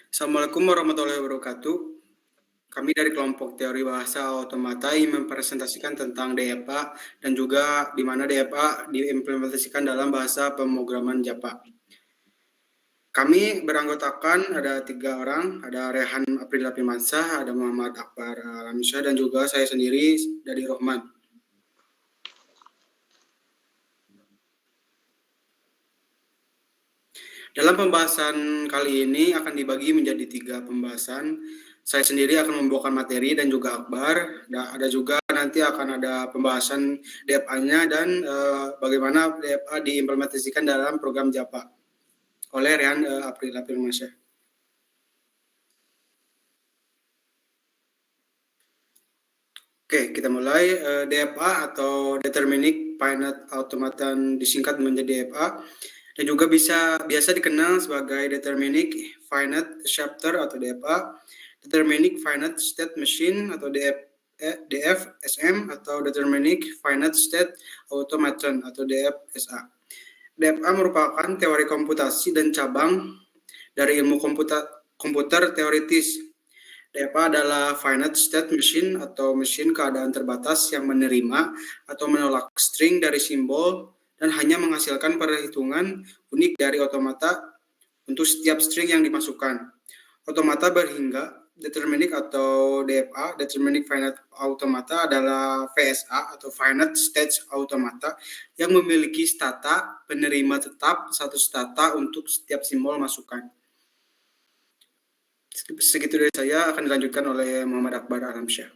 Assalamualaikum warahmatullahi wabarakatuh. Kami dari kelompok teori bahasa otomata ingin mempresentasikan tentang DFA dan juga di mana DFA diimplementasikan dalam bahasa pemrograman Java. Kami beranggotakan ada 3 orang, ada Rehan April Pimansah, ada Muhammad Akbar Alamsyah, dan juga saya sendiri dari Rohman. Dalam pembahasan kali ini akan dibagi menjadi 3 pembahasan. Saya sendiri akan membawakan materi dan juga Akbar. Ada juga nanti akan ada pembahasan DFA-nya dan bagaimana DFA diimplementasikan dalam program Java oleh Rehan April Firmansyah. Oke, kita mulai. DFA atau Deterministic Finite Automata disingkat menjadi DFA dan juga biasa dikenal sebagai Deterministic Finite Shifter atau DFA, Deterministic Finite State Machine atau DFSM atau Deterministic Finite State Automaton atau DFSA. DFA merupakan teori komputasi dan cabang dari ilmu komputer teoritis. DFA adalah finite state machine atau mesin keadaan terbatas yang menerima atau menolak string dari simbol dan hanya menghasilkan perhitungan unik dari otomata untuk setiap string yang dimasukkan. Otomata berhingga deterministic atau DFA, deterministic finite automata adalah VSA atau finite state automata yang memiliki stata penerima tetap satu stata untuk setiap simbol masukan. Segitu dari saya, akan dilanjutkan oleh Muhammad Akbar Alamsyah.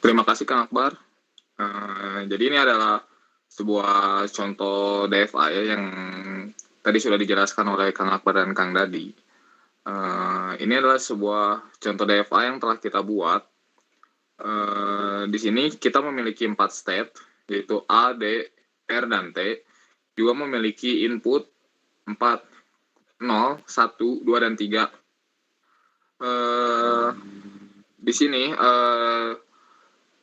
Terima kasih Kang Akbar. Jadi ini adalah sebuah contoh DFA ya, yang tadi sudah dijelaskan oleh Kang Akbar dan Kang Dadi. Ini adalah sebuah contoh DFA yang telah kita buat. Di sini kita memiliki 4 state, yaitu A, D, R, dan T. Juga memiliki input 4, 0, 1, 2, dan 3. Di sini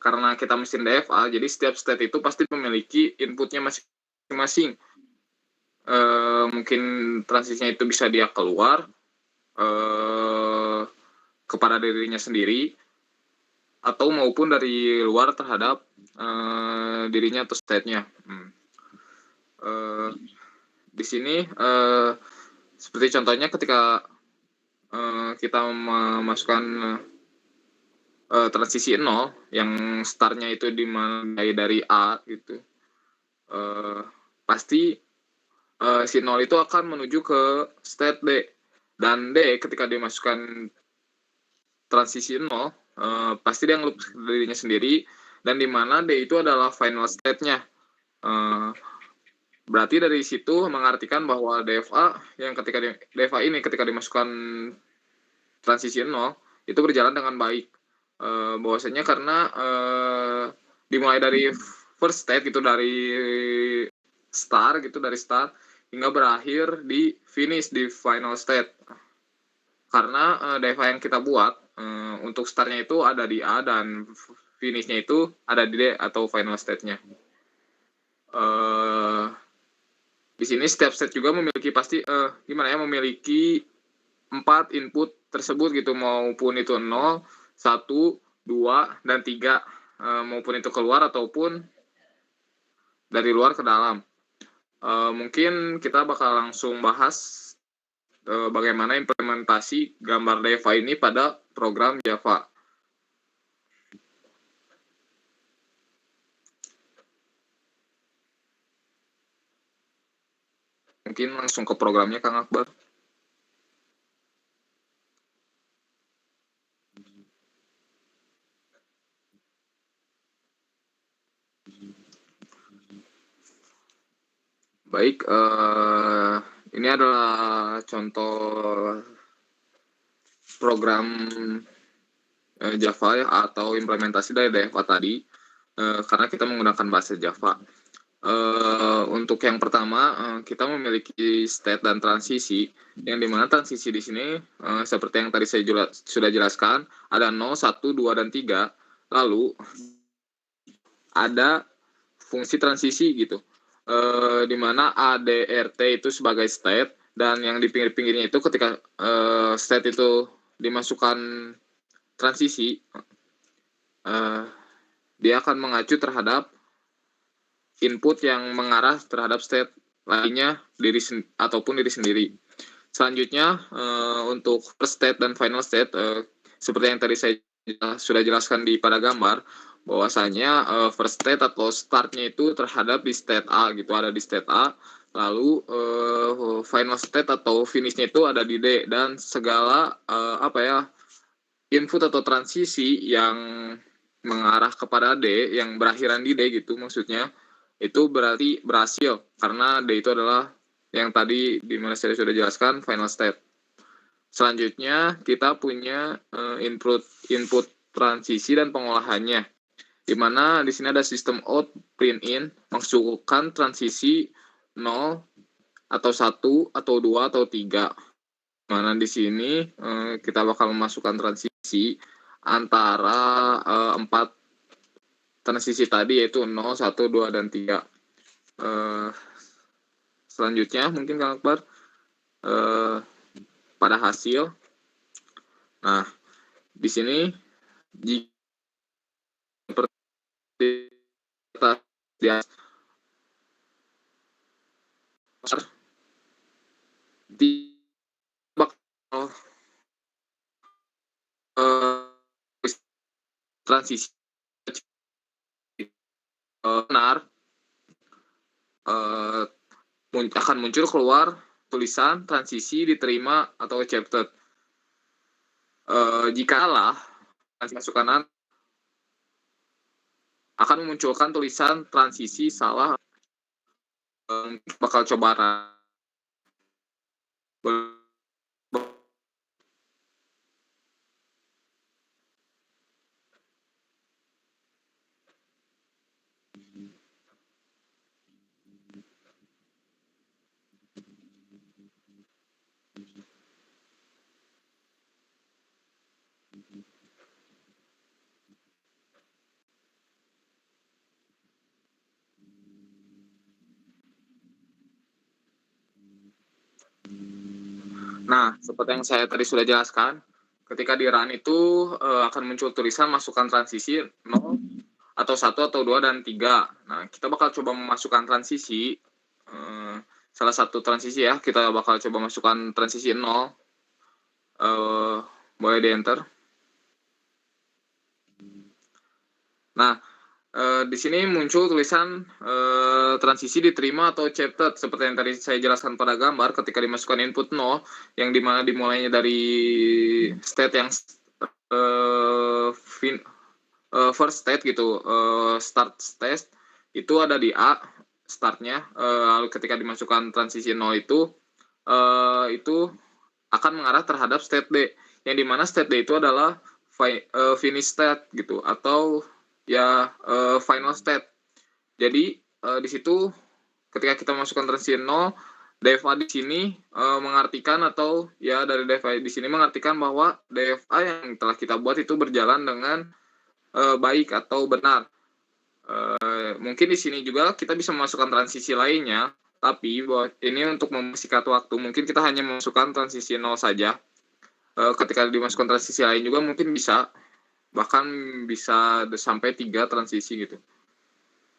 karena kita mesin DFA, jadi setiap state itu pasti memiliki inputnya masing-masing. Mungkin transisinya itu bisa dia keluar kepada dirinya sendiri, atau maupun dari luar terhadap dirinya atau state-nya. Di sini seperti contohnya ketika kita memasukkan transisi 0 yang startnya itu dimulai dari A gitu, pasti si 0 itu akan menuju ke state D, dan D ketika dimasukkan transisi 0 pasti dia ngeloop dirinya sendiri, dan di mana D itu adalah final state-nya. Berarti dari situ mengartikan bahwa DFA yang DFA ini ketika dimasukkan transisi 0 itu berjalan dengan baik. Bahwasanya karena dimulai dari first state gitu, dari start hingga berakhir di finish di final state. Karena DFA yang kita buat untuk startnya itu ada di A dan finishnya itu ada di D atau final state-nya. Di sini setiap state juga memiliki memiliki 4 input tersebut gitu, maupun itu 0, 1, 2, dan 3, maupun itu keluar ataupun dari luar ke dalam. Mungkin kita bakal langsung bahas bagaimana implementasi gambar DEFA ini pada program Java. Mungkin langsung ke programnya, Kang Akbar. Baik, ini adalah contoh program Java ya, atau implementasi dari DEFA tadi, karena kita menggunakan bahasa Java. Untuk yang pertama, kita memiliki state dan transisi, yang dimana transisi di sini seperti yang tadi saya sudah jelaskan, ada 0, 1, 2, dan 3. Lalu ada fungsi transisi gitu, dimana ADRT itu sebagai state, dan yang di pinggir-pinggirnya itu ketika state itu dimasukkan transisi, dia akan mengacu terhadap input yang mengarah terhadap state lainnya ataupun diri sendiri. Selanjutnya, untuk first state dan final state, seperti yang tadi saya sudah jelaskan pada gambar, bahwasanya first state atau startnya itu terhadap di state A gitu, ada di state A, lalu final state atau finishnya itu ada di D, dan segala input atau transisi yang mengarah kepada D, yang berakhiran di D gitu maksudnya, itu berarti berhasil, karena D itu adalah yang tadi di mana saya sudah jelaskan final state. Selanjutnya kita punya input transisi dan pengolahannya, di mana di sini ada sistem out print in, masukkan transisi 0 atau 1 atau 2 atau 3. Mana di sini kita bakal memasukkan transisi antara 4 transisi tadi, yaitu 0, 1, 2, dan 3. Selanjutnya mungkin Kang Akbar pada hasil. Nah, di sini seperti di bakal transisi benar, akan muncul keluar tulisan transisi diterima atau accepted. Jikalah masukan akan memunculkan tulisan transisi salah, bakal coba Nah, seperti yang saya tadi sudah jelaskan, ketika di run itu akan muncul tulisan masukkan transisi 0 atau 1 atau 2 dan 3. Nah, kita bakal coba memasukkan transisi, salah satu transisi ya, kita bakal coba masukkan transisi 0. Boleh di enter. Nah, di sini muncul tulisan transisi diterima atau accepted, seperti yang tadi saya jelaskan pada gambar. Ketika dimasukkan input 0, yang dimana dimulainya dari state yang first state gitu, start state itu ada di A startnya. Lalu ketika dimasukkan transisi 0 itu akan mengarah terhadap state D, yang dimana state D itu adalah finish state gitu, atau ya final state. Jadi di situ ketika kita masukkan transisi 0, DFA di sini mengartikan, atau ya dari DFA di sini mengartikan bahwa DFA yang telah kita buat itu berjalan dengan baik atau benar. Mungkin di sini juga kita bisa memasukkan transisi lainnya, tapi ini untuk mempersingkat waktu, mungkin kita hanya memasukkan transisi 0 saja. ketika dimasukkan transisi lain juga mungkin bisa, bahkan bisa sampai 3 transisi gitu.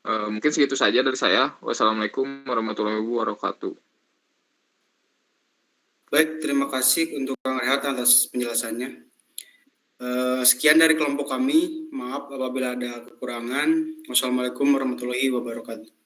Mungkin segitu saja dari saya. Wassalamualaikum warahmatullahi wabarakatuh. Baik, terima kasih untuk Kang Rehat atas penjelasannya. Sekian dari kelompok kami. Maaf apabila ada kekurangan. Wassalamualaikum warahmatullahi wabarakatuh.